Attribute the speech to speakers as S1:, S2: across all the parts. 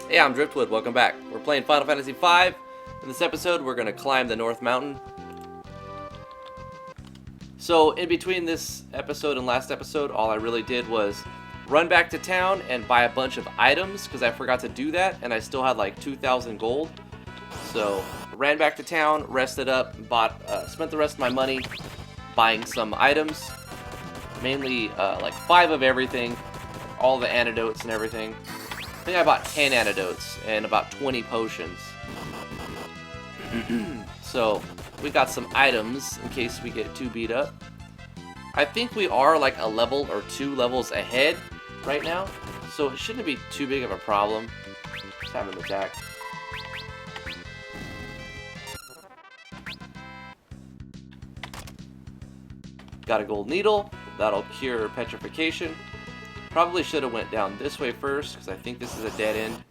S1: Hey, I'm Driftwood, welcome back. We're playing Final Fantasy V. In this episode, we're going to climb the North Mountain. So, in between this episode and last episode, all I really did was run back to town and buy a bunch of items, because I forgot to do that, and I still had like 2,000 gold. So, ran back to town, rested up, spent the rest of my money buying some items. Mainly, like 5 of everything, all the antidotes and everything. I think I bought 10 antidotes and about 20 potions. So, we got some items in case we get too beat up. I think we are like a level or 2 levels ahead right now, so it shouldn't be too big of a problem. Just have him attack. Got a gold needle. That'll cure petrification. Probably should have went down this way first, because I think this is a dead end,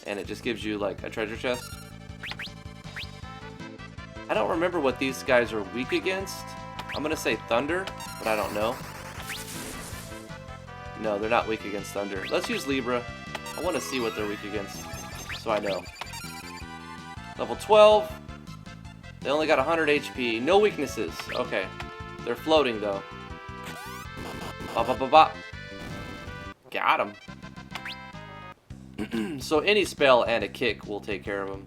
S1: and it just gives you like a treasure chest. I don't remember what these guys are weak against. I'm gonna say thunder, but I don't know. No, they're not weak against thunder. Let's use Libra. I want to see what they're weak against, so I know. Level 12. They only got 100 HP. No weaknesses. Okay. They're floating though. Bop, bop, bop, bop. Got him. So any spell and a kick will take care of him.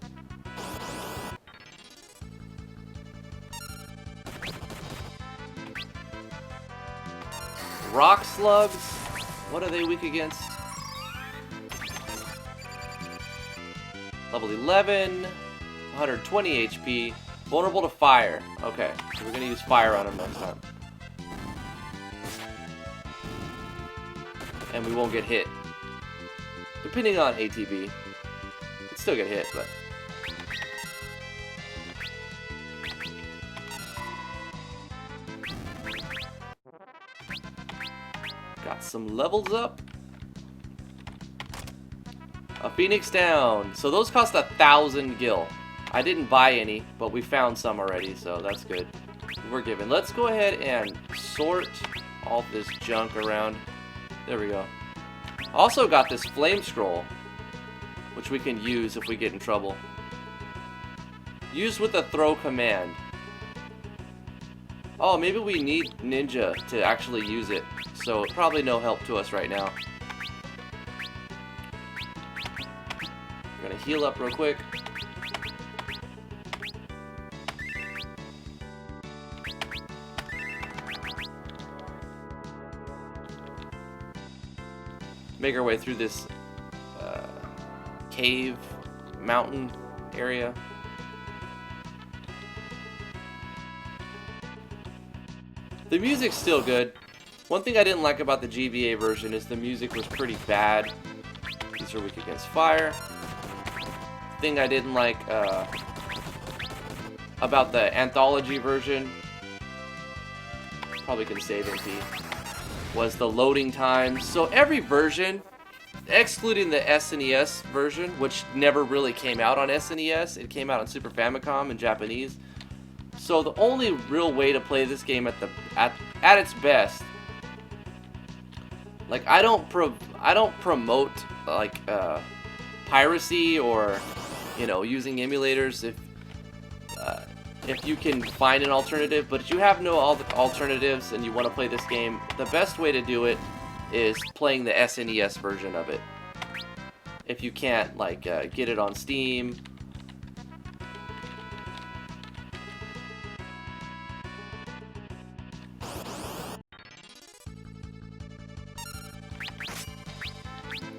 S1: Rock slugs. What are they weak against? Level 11. 120 HP. Vulnerable to fire. Okay, so we're going to use fire on him next time. And we won't get hit. Depending on ATB. Could still get hit, but... Got some levels up. A Phoenix down. So those cost 1,000 gil. I didn't buy any, but we found some already, so that's good. We're given. Let's go ahead and sort all this junk around. There we go. Also got this flame scroll, which we can use if we get in trouble. Use with the throw command. Oh, maybe we need ninja to actually use it, so probably no help to us right now. We're gonna heal up real quick. Make our way through this cave, mountain area. The music's still good. One thing I didn't like about the GBA version is the music was pretty bad. These are weak against fire. Thing I didn't like about the Anthology version, probably can save MP, was the loading times. So every version, excluding the SNES version, which never really came out on SNES, it came out on Super Famicom in Japanese. So the only real way to play this game at its best, like I don't promote like piracy or using emulators if you can find an alternative, but if you have no alternatives and you want to play this game, the best way to do it is playing the SNES version of it. If you can't like get it on Steam.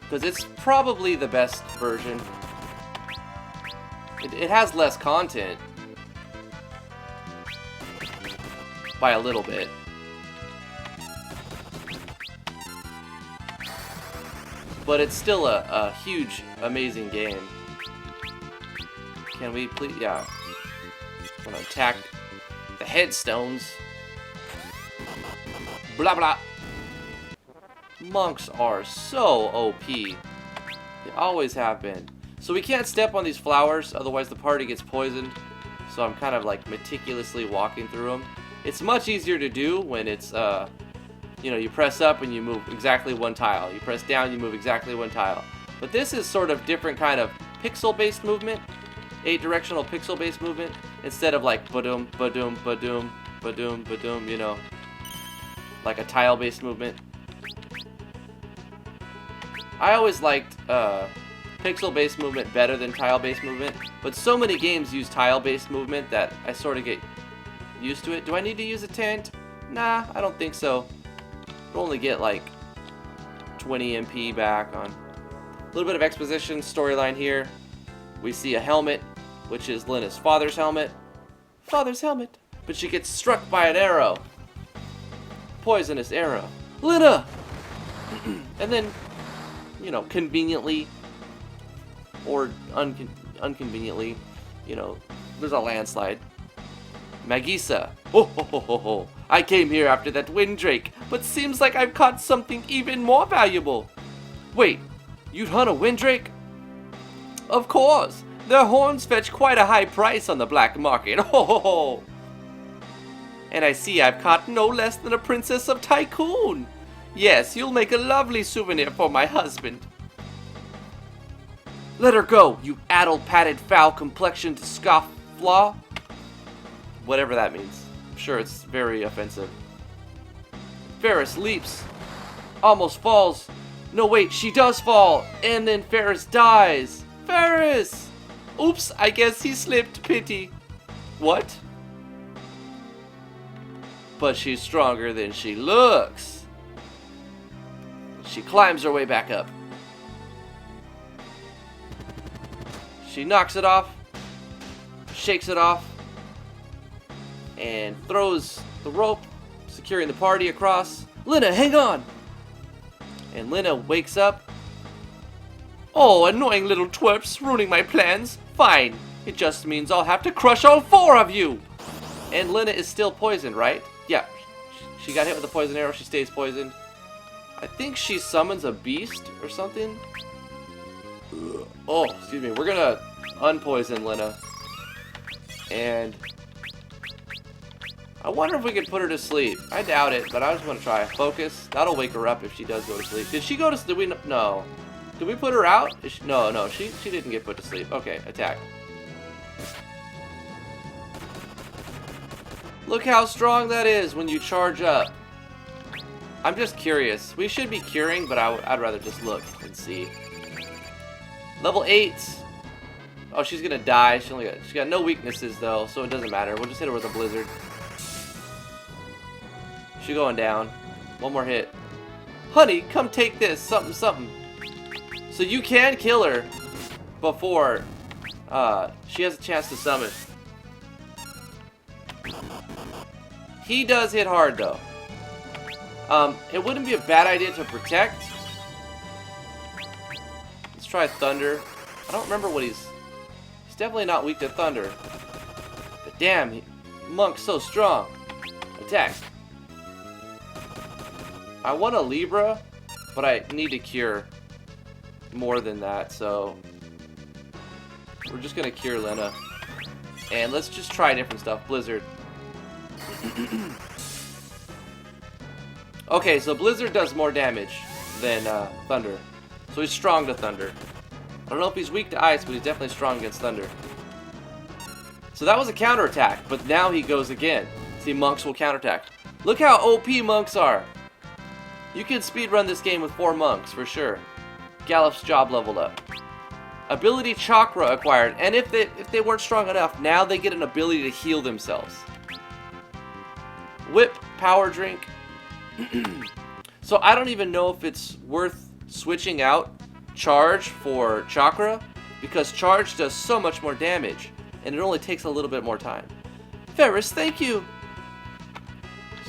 S1: Because it's probably the best version. It has less content. By a little bit. But it's still a huge, amazing game. Can we please... Yeah. I'm gonna attack the headstones. Blah blah. Monks are so OP. They always have been. So we can't step on these flowers, otherwise the party gets poisoned. So I'm kind of like meticulously walking through them. It's much easier to do when it's you press up and you move exactly one tile. You press down, you move exactly one tile. But this is sort of different kind of pixel-based movement, 8-directional pixel-based movement, instead of like ba-doom, ba-doom, ba-doom, ba-doom, ba-doom, you know, like a tile-based movement. I always liked pixel-based movement better than tile-based movement, but so many games use tile-based movement that I sort of get used to it. Do I need to use a tent? Nah, I don't think so. I'll only get like 20 MP back on. A little bit of exposition, storyline here. We see a helmet, which is Lena's father's helmet. Father's helmet. But she gets struck by an arrow. Poisonous arrow. Lena! And then, you know, conveniently or unconveniently, you know, there's a landslide. Magisa. Oh, ho, ho, ho, ho. I came here after that Windrake, but seems like I've caught something even more valuable. Wait, you'd hunt a Windrake? Of course. Their horns fetch quite a high price on the black market. Ho, ho, ho. And I see I've caught no less than a princess of Tycoon. Yes, you'll make a lovely souvenir for my husband. Let her go, you addle-padded, foul-complexioned scofflaw. Whatever that means. I'm sure it's very offensive. Ferris leaps. Almost falls. No, wait, she does fall. And then Ferris dies. Ferris! Oops, I guess he slipped. Pity. What? But she's stronger than she looks. She climbs her way back up. She knocks it off, shakes it off, and throws the rope, securing the party across. Lena, hang on! And Lena wakes up. Oh, annoying little twerps, ruining my plans. Fine, it just means I'll have to crush all 4 of you! And Lena is still poisoned, right? Yeah, she got hit with a poison arrow, she stays poisoned. I think she summons a beast or something. Oh, excuse me. We're gonna unpoison Lena. And I wonder if we could put her to sleep. I doubt it, but I just want to try. Focus. That'll wake her up if she does go to sleep. Did she go to sleep? Did we? No. Did we put her out? No, she didn't get put to sleep. Okay, attack. Look how strong that is when you charge up. I'm just curious. We should be curing, but I'd rather just look and see. Level 8. Oh, she's gonna die. She got no weaknesses though, so it doesn't matter. We'll just hit her with a blizzard. She's going down. One more hit. Honey, come take this. Something, something. So you can kill her before she has a chance to summon. He does hit hard though. It wouldn't be a bad idea to protect. Let's try Thunder. I don't remember what he's definitely not weak to Thunder. But damn, Monk's so strong. Attack. I want a Libra, but I need to cure more than that, so we're just gonna cure Lena. And let's just try different stuff. Blizzard. Okay, so Blizzard does more damage than Thunder. So he's strong to Thunder. I don't know if he's weak to Ice, but he's definitely strong against Thunder. So that was a counterattack, but now he goes again. See, Monks will counterattack. Look how OP Monks are. You can speedrun this game with 4 Monks, for sure. Gallup's job leveled up. Ability Chakra acquired, and if they weren't strong enough, now they get an ability to heal themselves. Whip, Power Drink. So I don't even know if it's worth switching out Charge for Chakra, because Charge does so much more damage, and it only takes a little bit more time. Ferris, thank you!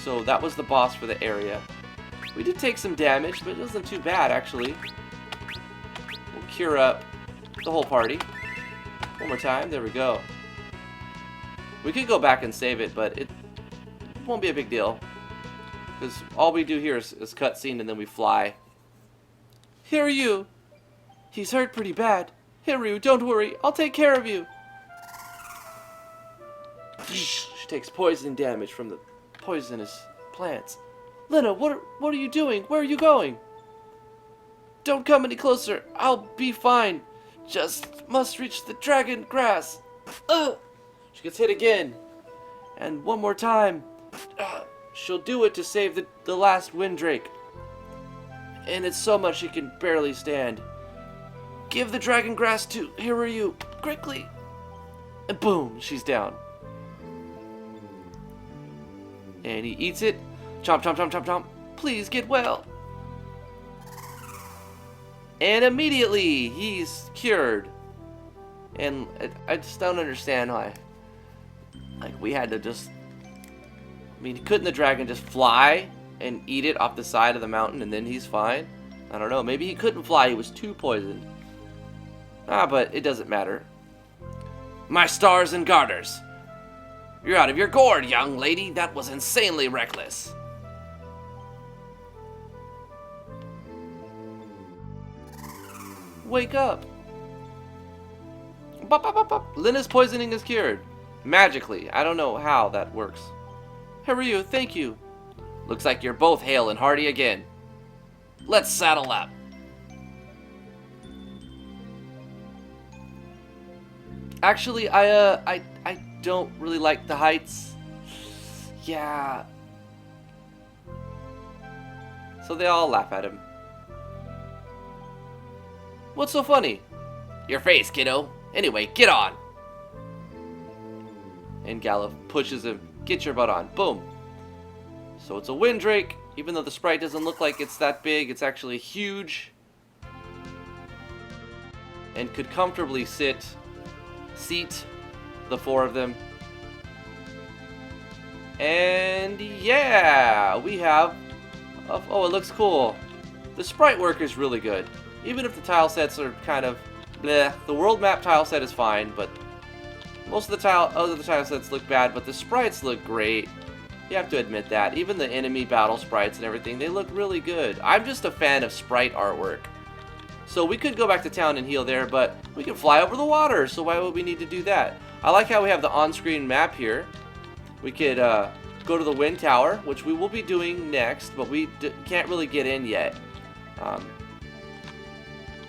S1: So that was the boss for the area. We did take some damage, but it wasn't too bad, actually. We'll cure up the whole party. One more time, there we go. We could go back and save it, but it won't be a big deal. Because all we do here is cutscene and then we fly. Hiryu! He's hurt pretty bad. Hiryu, don't worry, I'll take care of you. She takes poison damage from the poisonous plants. Lena, what are you doing? Where are you going? Don't come any closer. I'll be fine. Just must reach the dragon grass. Ugh! She gets hit again. And one more time. She'll do it to save the last Windrake. And it's so much she can barely stand. Give the dragon grass to Hiryu, quickly. And boom, she's down. And he eats it. Chomp, chomp, chomp, chomp, chomp. Please get well. And immediately, he's cured. And I just don't understand why. Like, we had to just... I mean, couldn't the dragon just fly and eat it off the side of the mountain and then he's fine? I don't know. Maybe he couldn't fly. He was too poisoned. But it doesn't matter. My stars and garters. You're out of your gourd, young lady. That was insanely reckless. Wake up. Bop, bop, bop, bop. Linna's poisoning is cured. Magically. I don't know how that works. Hiryu, thank you. Looks like you're both hale and hearty again. Let's saddle up. Actually, I don't really like the heights. Yeah. So they all laugh at him. What's so funny? Your face, kiddo. Anyway, get on. And Galuf pushes him. Get your butt on. Boom. So it's a Windrake. Even though the sprite doesn't look like it's that big, it's actually huge. And could comfortably seat the four of them. And yeah, we have... Oh, it looks cool. The sprite work is really good. Even if the tile sets are kind of bleh. The world map tile set is fine, but most of the other tile sets look bad, but the sprites look great. You have to admit that. Even the enemy battle sprites and everything, they look really good. I'm just a fan of sprite artwork. So we could go back to town and heal there, but we can fly over the water, so why would we need to do that? I like how we have the on-screen map here. We could go to the wind tower, which we will be doing next, but we can't really get in yet.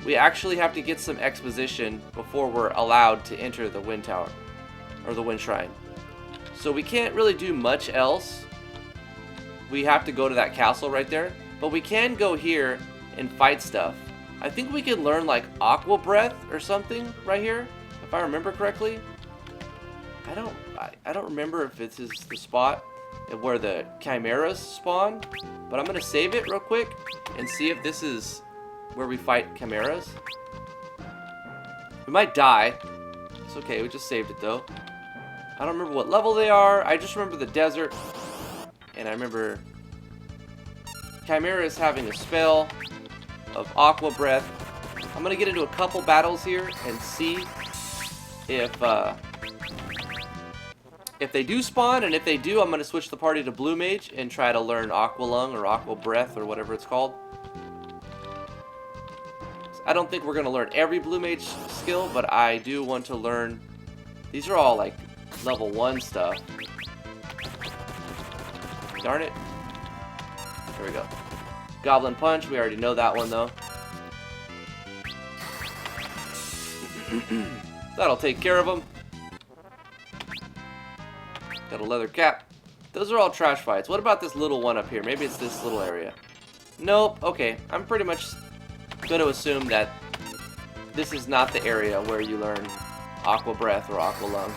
S1: We actually have to get some exposition before we're allowed to enter the wind tower, or the wind shrine. So we can't really do much else. We have to go to that castle right there, but we can go here and fight stuff. I think we can learn like Aqua Breath or something right here, if I remember correctly. I don't remember if this is the spot where the chimeras spawn, but I'm gonna save it real quick and see if this is where we fight chimeras. We might die. It's okay, we just saved it though. I don't remember what level they are. I just remember the desert, and I remember chimeras having a spell of Aqua Breath. I'm gonna get into a couple battles here and see if they do spawn, and if they do, I'm gonna switch the party to Blue Mage and try to learn Aqua Lung or Aqua Breath or whatever it's called. I don't think we're gonna learn every Blue Mage skill, but I do want to learn. These are all like level 1 stuff. Darn it. There we go. Goblin Punch, we already know that one though. That'll take care of them. Got a leather cap. Those are all trash fights. What about this little one up here? Maybe it's this little area. Nope. Okay, I'm pretty much going to assume that this is not the area where you learn Aqua Breath or Aqua Lung.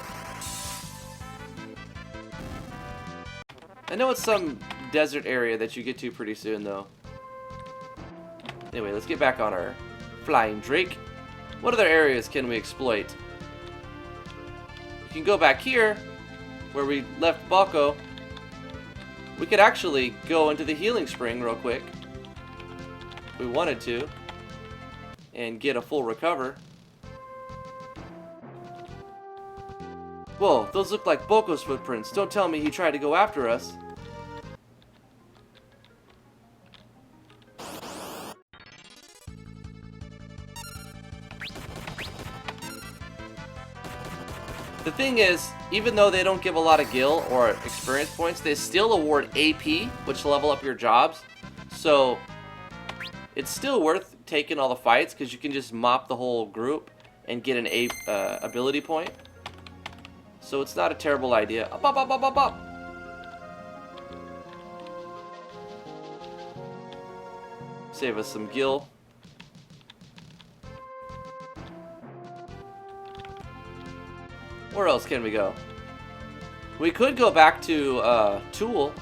S1: I know it's some desert area that you get to pretty soon though. Anyway, let's get back on our flying drake. What other areas can we exploit? We can go back here where we left Balko. We could actually go into the healing spring real quick if we wanted to and get a full recover. Whoa, those look like Balko's footprints. Don't tell me he tried to go after us. The thing is, even though they don't give a lot of gil or experience points, they still award AP, which level up your jobs. So it's still worth take in all the fights, because you can just mop the whole group and get an ability point. So it's not a terrible idea. Up, up, up, up, up, up. Save us some gil. Where else can we go? We could go back to Tool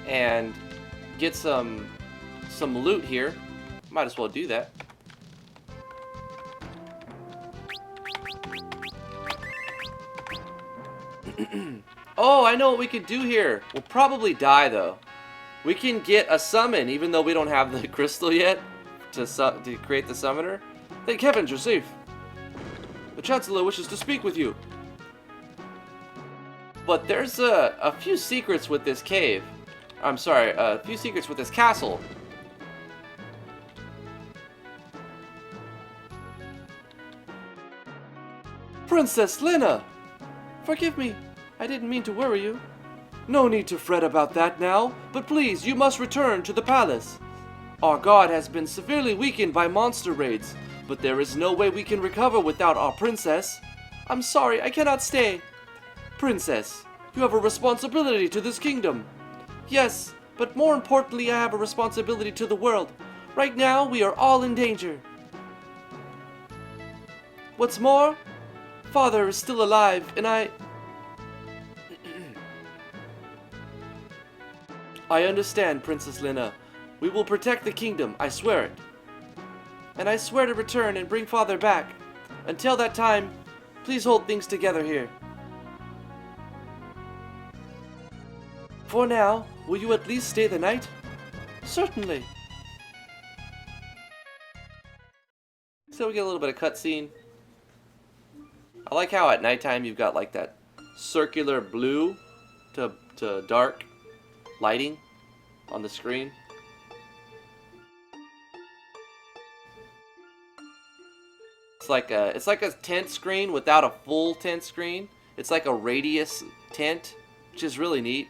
S1: and get some loot here. Might as well do that. Oh, I know what we could do here. We'll probably die though. We can get a summon even though we don't have the crystal yet to create the summoner. Thank heavens you're safe. The Chancellor wishes to speak with you. But there's a few secrets with this cave. I'm sorry, a few secrets with this castle. Princess Lena! Forgive me, I didn't mean to worry you. No need to fret about that now, but please, you must return to the palace. Our guard has been severely weakened by monster raids, but there is no way we can recover without our princess. I'm sorry, I cannot stay. Princess, you have a responsibility to this kingdom. Yes, but more importantly, I have a responsibility to the world. Right now, we are all in danger. What's more, Father is still alive, and I understand, Princess Lena. We will protect the kingdom, I swear it. And I swear to return and bring Father back. Until that time, please hold things together here. For now, will you at least stay the night? Certainly. So we get a little bit of cutscene. I like how at nighttime you've got like that circular blue to dark lighting on the screen. It's like a tent screen without a full tent screen. It's like a radius tent, which is really neat.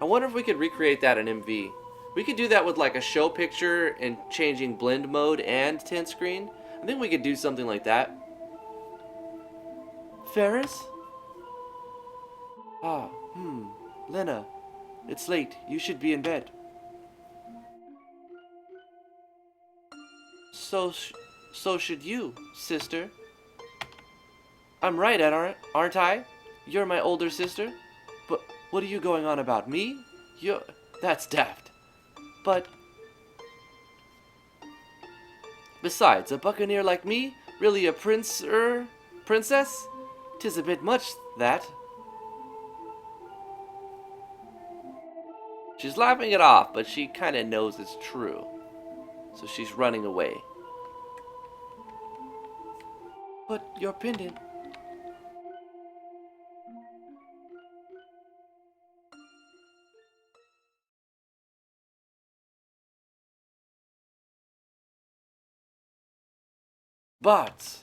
S1: I wonder if we could recreate that in MV. We could do that with like a show picture and changing blend mode and tent screen. I think we could do something like that. Ferris? Lena, it's late. You should be in bed. So should you, sister. I'm right, aren't I? You're my older sister. But what are you going on about? Me? That's daft. But besides, a buccaneer like me? Really a princess? 'Tis a bit much, that. She's laughing it off, but she kind of knows it's true. So she's running away. But your pendant. But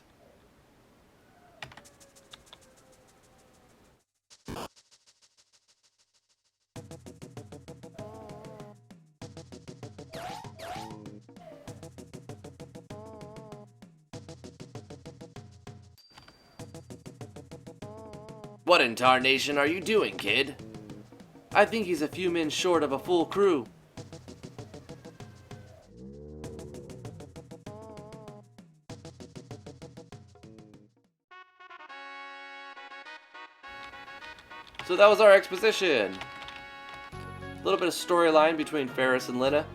S1: what in tarnation are you doing, kid? I think he's a few men short of a full crew. So that was our exposition. A little bit of storyline between Ferris and Lena.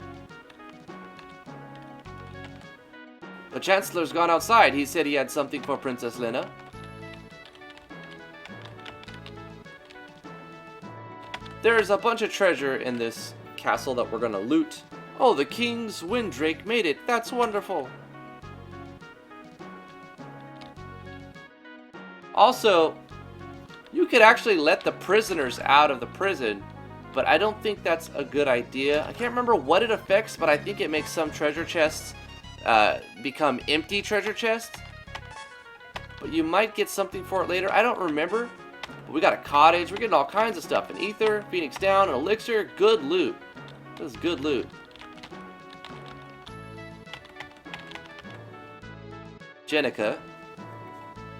S1: The Chancellor's gone outside. He said he had something for Princess Lena. There's a bunch of treasure in this castle that we're gonna loot. Oh, the King's Windrake made it. That's wonderful. Also, you could actually let the prisoners out of the prison, but I don't think that's a good idea. I can't remember what it affects, but I think it makes some treasure chests become empty treasure chests. But you might get something for it later. I don't remember. But we got a cottage. We're getting all kinds of stuff. An ether, Phoenix down, an elixir. Good loot. This is good loot. Jenica.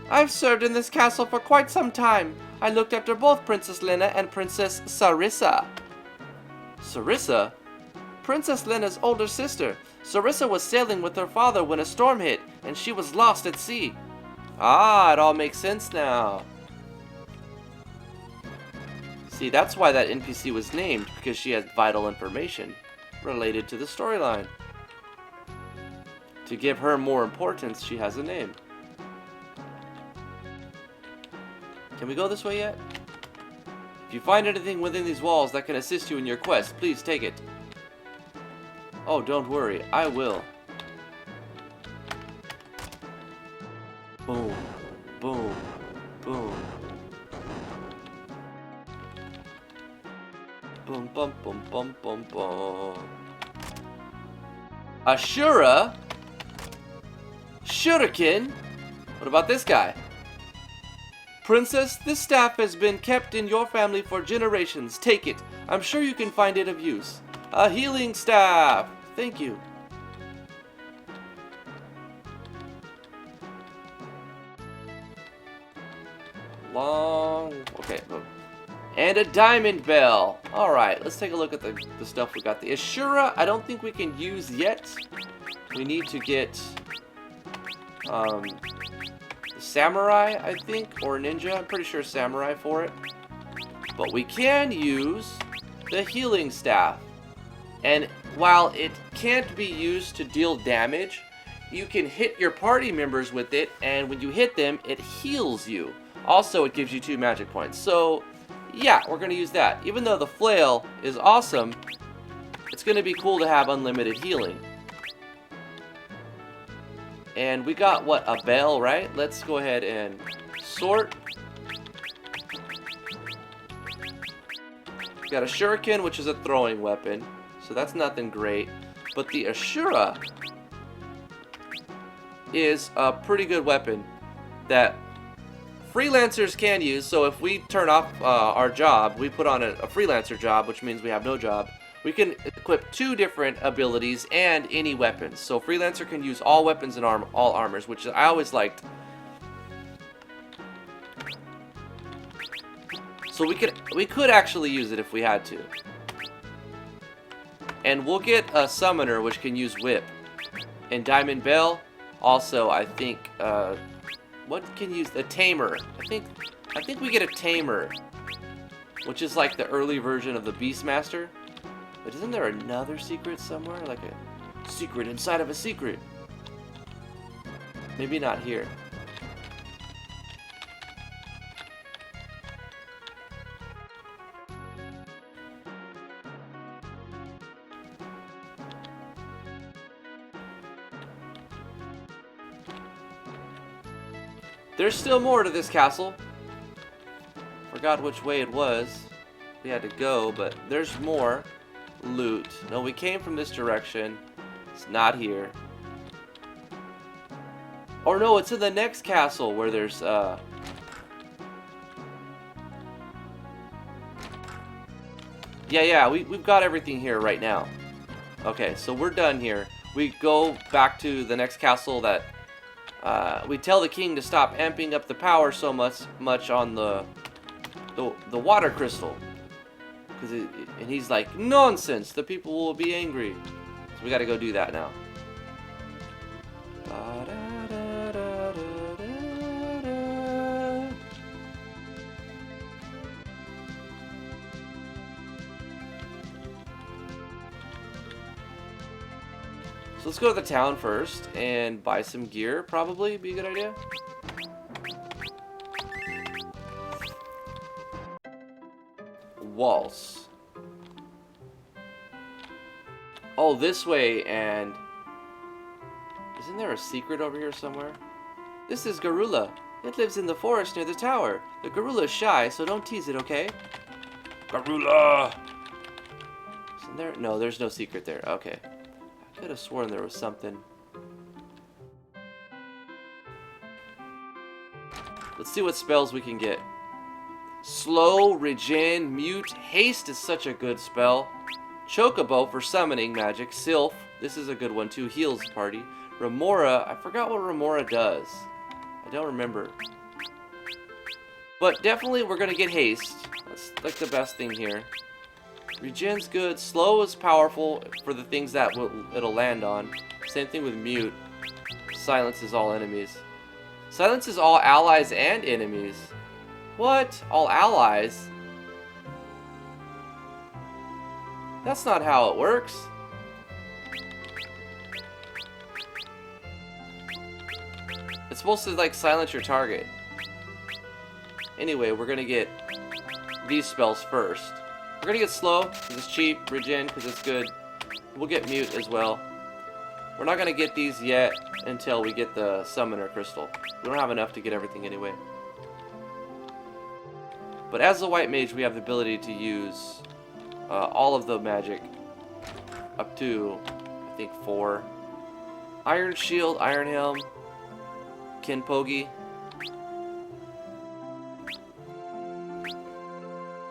S1: I've served in this castle for quite some time. I looked after both Princess Lena and Princess Sarissa. Sarissa? Princess Lena's older sister. Sarissa was sailing with her father when a storm hit, and she was lost at sea. Ah, it all makes sense now. See, that's why that NPC was named, because she had vital information related to the storyline. To give her more importance, she has a name. Can we go this way yet? If you find anything within these walls that can assist you in your quest, please take it. Oh, don't worry, I will. Boom, boom, boom. Boom, bum, bum, bum, bum, bum. Ashura? Shuriken? What about this guy? Princess, this staff has been kept in your family for generations. Take it. I'm sure you can find it of use. A healing staff. Thank you. Long. Okay. And a diamond bell. Alright, let's take a look at the stuff we got. The Ashura, I don't think we can use yet. We need to get the samurai, I think, or ninja. I'm pretty sure samurai for it. But we can use the healing staff. And while it can't be used to deal damage, you can hit your party members with it, and when you hit them, it heals you. Also, it gives you 2 magic points. So, yeah, we're going to use that. Even though the flail is awesome, it's going to be cool to have unlimited healing. And we got, what, a bell, right? Let's go ahead and sort. We got a shuriken, which is a throwing weapon. So that's nothing great. But the Ashura is a pretty good weapon that freelancers can use. So if we turn off our job, we put on a freelancer job, which means we have no job. We can equip 2 different abilities and any weapons. So freelancer can use all weapons and all armors, which I always liked. So we could actually use it if we had to. And we'll get a summoner which can use whip. And Diamond Bell also, I think, what can use a tamer? I think we get a tamer, which is like the early version of the Beastmaster. But isn't there another secret somewhere? Like a secret inside of a secret. Maybe not here. There's still more to this castle. Forgot which way it was. We had to go, but there's more. Loot. No, we came from this direction. It's not here. Or no, it's in the next castle where there's Yeah, we've got everything here right now. Okay, so we're done here. We go back to the next castle that we tell the king to stop amping up the power so much on the water crystal. And he's like, nonsense, the people will be angry. So we gotta go do that now. So let's go to the town first and buy some gear, probably be a good idea. Waltz. Oh, this way, and isn't there a secret over here somewhere? This is Garula. It lives in the forest near the tower. The Garula is shy, so don't tease it, okay? Garula! Isn't there? No, there's no secret there. Okay. I could have sworn there was something. Let's see what spells we can get. Slow, regen, mute, haste is such a good spell. Chocobo for summoning magic. Sylph, this is a good one too, heals party. Remora, I forgot what Remora does. I don't remember. But definitely we're gonna get haste. That's like the best thing here. Regen's good. Slow is powerful for the things that it'll land on. Same thing with mute. Silences all enemies. Silences all allies and enemies. What? All allies? That's not how it works. It's supposed to like silence your target. Anyway, we're gonna get these spells first. We're gonna get slow because it's cheap, regen because it's good. We'll get mute as well. We're not gonna get these yet until we get the summoner crystal. We don't have enough to get everything anyway. But as a white mage, we have the ability to use all of the magic up to, I think, 4. Iron Shield, Iron Helm, Kenpogi.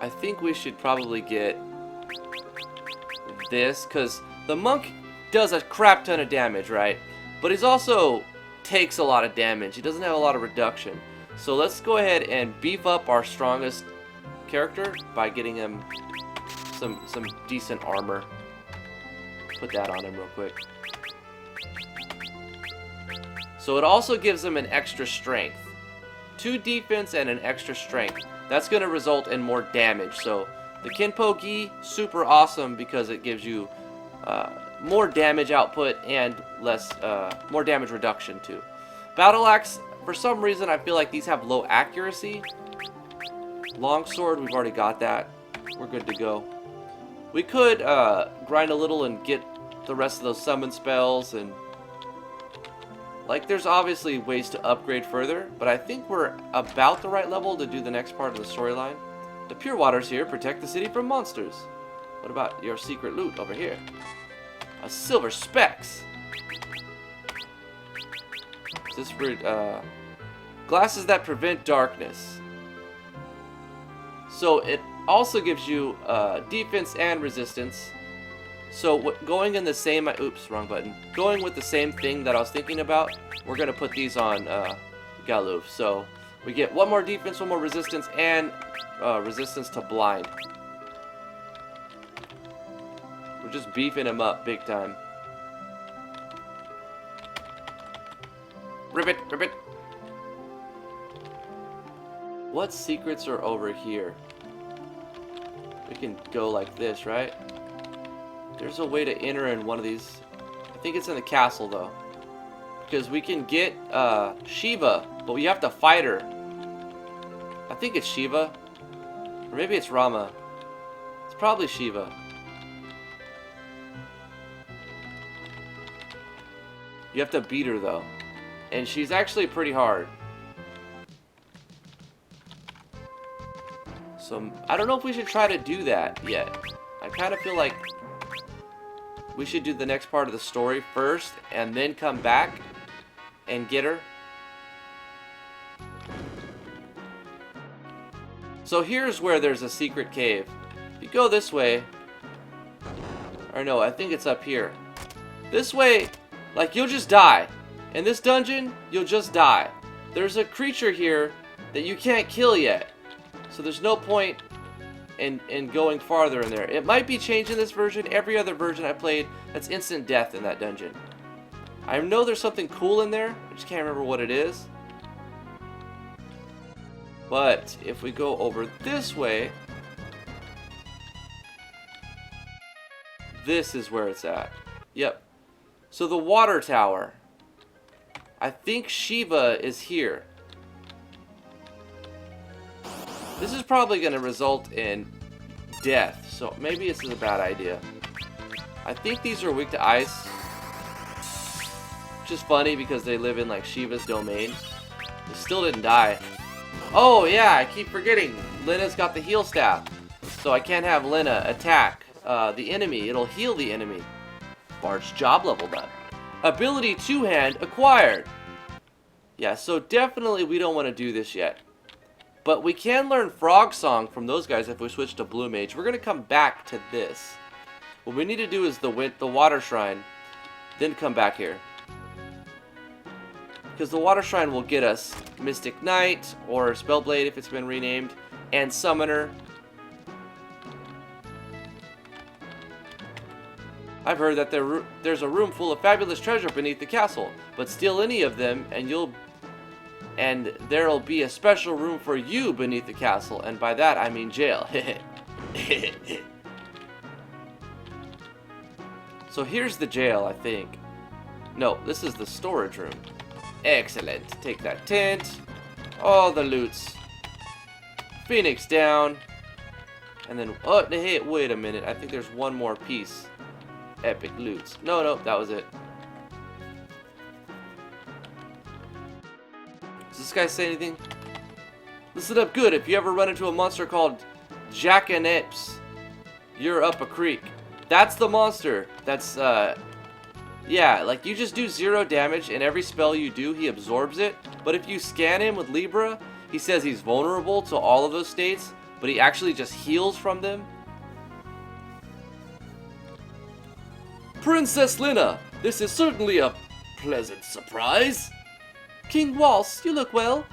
S1: I think we should probably get this, because the monk does a crap ton of damage, right? But he's also takes a lot of damage. He doesn't have a lot of reduction. So let's go ahead and beef up our strongest character by getting him some decent armor. Put that on him real quick. So it also gives him an extra strength. 2 defense and an extra strength. That's going to result in more damage. So the Kenpo-gi, super awesome because it gives you more damage output and more damage reduction too. Battle Axe, for some reason I feel like these have low accuracy. Longsword, we've already got that. We're good to go. We could grind a little and get the rest of those summon spells, and like there's obviously ways to upgrade further, but I think we're about the right level to do the next part of the storyline. The Pure Waters here protect the city from monsters. What about your secret loot over here? A silver specs. Is this for glasses that prevent darkness? So it also gives you defense and resistance. So going in the same, oops, wrong button. Going with the same thing that I was thinking about, we're gonna put these on Galuf. So we get 1 more defense, 1 more resistance, and resistance to blind. We're just beefing him up big time. Ribbit, ribbit. What secrets are over here? We can go like this, right? There's a way to enter in one of these. I think it's in the castle though, because we can get Shiva, but we have to fight her. I think it's Shiva, or maybe it's Rama. It's probably Shiva. You have to beat her though, and she's actually pretty hard. So I don't know if we should try to do that yet. I kind of feel like we should do the next part of the story first and then come back and get her. So here's where there's a secret cave. If you go this way, or no, I think it's up here. This way, like, you'll just die. In this dungeon, you'll just die. There's a creature here that you can't kill yet. So there's no point in going farther in there. It might be changed in this version. Every other version I played, that's instant death in that dungeon. I know there's something cool in there. I just can't remember what it is. But if we go over this way, this is where it's at. Yep. So the water tower. I think Shiva is here. This is probably going to result in death, so maybe this is a bad idea. I think these are weak to ice, which is funny because they live in like Shiva's domain. They still didn't die. Oh yeah, I keep forgetting. Lena's got the heal staff, so I can't have Lena attack the enemy. It'll heal the enemy. Bard's job level done. Ability 2-hand acquired. Yeah, so definitely we don't want to do this yet. But we can learn Frog Song from those guys if we switch to Blue Mage. We're going to come back to this. What we need to do is the Water Shrine, then come back here. because the Water Shrine will get us Mystic Knight, or Spellblade if it's been renamed, and Summoner. I've heard that there's a room full of fabulous treasure beneath the castle, but steal any of them and there'll be a special room for you beneath the castle, and by that I mean jail. So here's the jail, I think. No, this is the storage room. Excellent. Take that tent. All the loots. Phoenix down. And then, oh, hey, wait a minute. I think there's one more piece. Epic loots. No, that was it. Does this guy say anything? Listen up good. If you ever run into a monster called Jackanapes, you're up a creek. That's the monster. That's, yeah, like you just do 0 damage and every spell you do, he absorbs it. But if you scan him with Libra, he says he's vulnerable to all of those states, but he actually just heals from them. Princess Lina, this is certainly a pleasant surprise. King Waltz, you look well.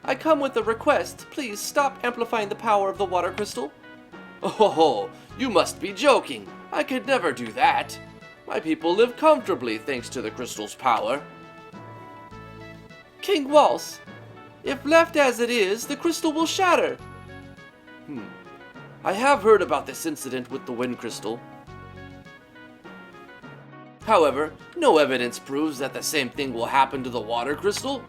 S1: I come with a request. Please stop amplifying the power of the water crystal. Oh, you must be joking. I could never do that. My people live comfortably thanks to the crystal's power. King Waltz, if left as it is, the crystal will shatter. I have heard about this incident with the wind crystal. However, no evidence proves that the same thing will happen to the water crystal.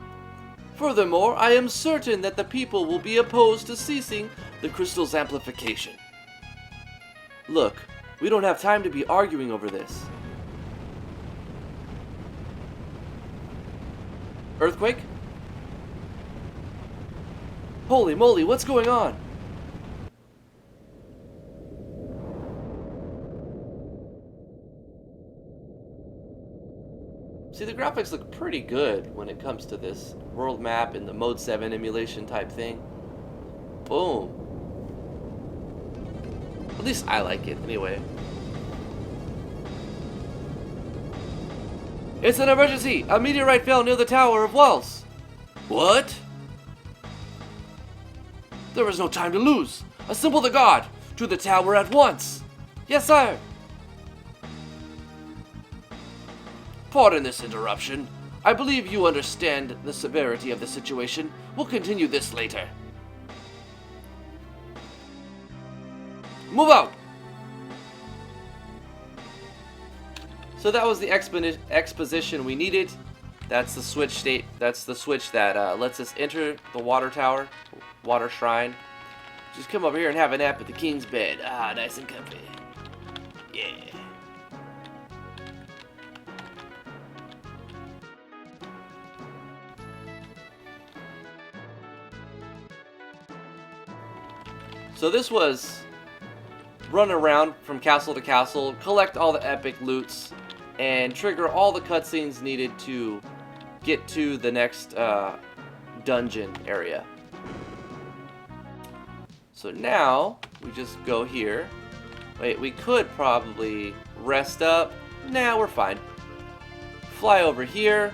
S1: Furthermore, I am certain that the people will be opposed to ceasing the crystal's amplification. Look, we don't have time to be arguing over this. Earthquake? Holy moly, what's going on? See, the graphics look pretty good when it comes to this world map and the Mode 7 emulation type thing. Boom. At least I like it, anyway. It's an emergency! A meteorite fell near the Tower of Waltz! What? There is no time to lose! Assemble the guard! To the tower at once! Yes, sir! Pardon this interruption. I believe you understand the severity of the situation. We'll continue this later. Move out! So that was the exposition we needed. That's the switch state. That's the switch that lets us enter the water tower, water shrine. Just come over here and have a nap at the king's bed. Ah, nice and comfy. Yeah. So this was run around from castle to castle, collect all the epic loots, and trigger all the cutscenes needed to get to the next dungeon area. So now we just go here. Wait, we could probably rest up. Nah, we're fine. Fly over here.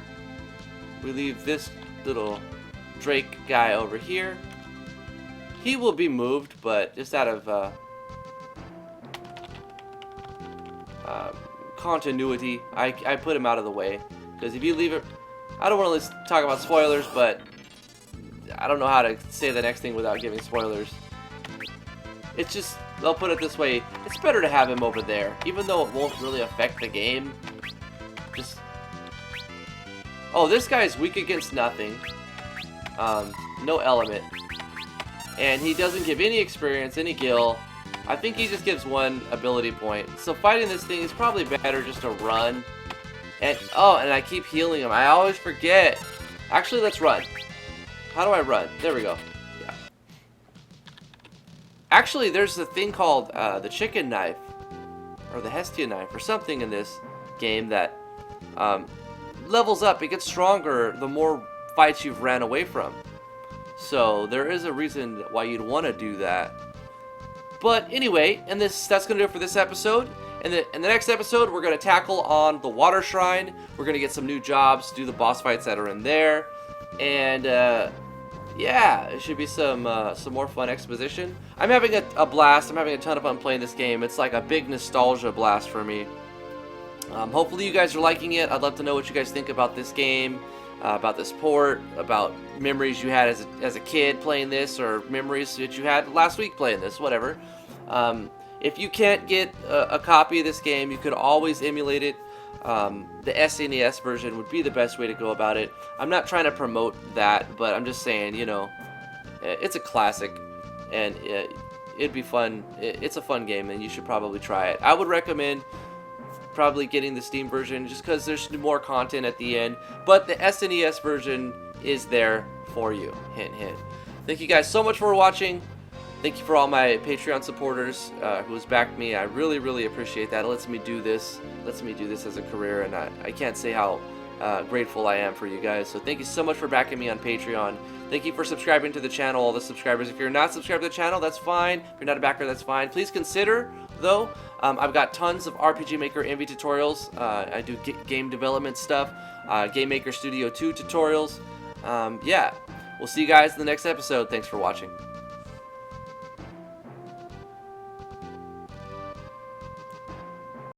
S1: We leave this little Drake guy over here. He will be moved, but just out of continuity, I put him out of the way. Because if you leave it... I don't want to talk about spoilers, but I don't know how to say the next thing without giving spoilers. It's just, I'll put it this way, it's better to have him over there, even though it won't really affect the game. Just... Oh, this guy's weak against nothing. No element. And he doesn't give any experience, any gil. I think he just gives 1 ability point. So fighting this thing is probably better just to run. And, oh, and I keep healing him. I always forget. Actually, let's run. How do I run? There we go. Yeah. Actually, there's a thing called the chicken knife. Or the Hestia knife. Or something in this game that levels up. It gets stronger the more fights you've ran away from. So there is a reason why you'd want to do that. But anyway, and that's going to do it for this episode. In the next episode, we're going to tackle on the Water Shrine. We're going to get some new jobs, do the boss fights that are in there. And, yeah, it should be some more fun exposition. I'm having a blast. I'm having a ton of fun playing this game. It's like a big nostalgia blast for me. Hopefully you guys are liking it. I'd love to know what you guys think about this game, about this port, about memories you had as a kid playing this, or memories that you had last week playing this, whatever. If you can't get a copy of this game, you could always emulate it. The SNES version would be the best way to go about it. I'm not trying to promote that, but I'm just saying, you know, it's a classic, and it'd be fun. It's a fun game, and you should probably try it. I would recommend probably getting the Steam version just because there's more content at the end, but the SNES version is there for you. Hint, hint. Thank you guys so much for watching. Thank you for all my Patreon supporters who has backed me. I really, really appreciate that. It lets me do this. It lets me do this as a career, and I can't say how grateful I am for you guys. So thank you so much for backing me on Patreon. Thank you for subscribing to the channel, all the subscribers. If you're not subscribed to the channel, that's fine. If you're not a backer, that's fine. Please consider, though, I've got tons of RPG Maker Envy tutorials. I do game development stuff, Game Maker Studio 2 tutorials. Yeah, we'll see you guys in the next episode. Thanks for watching.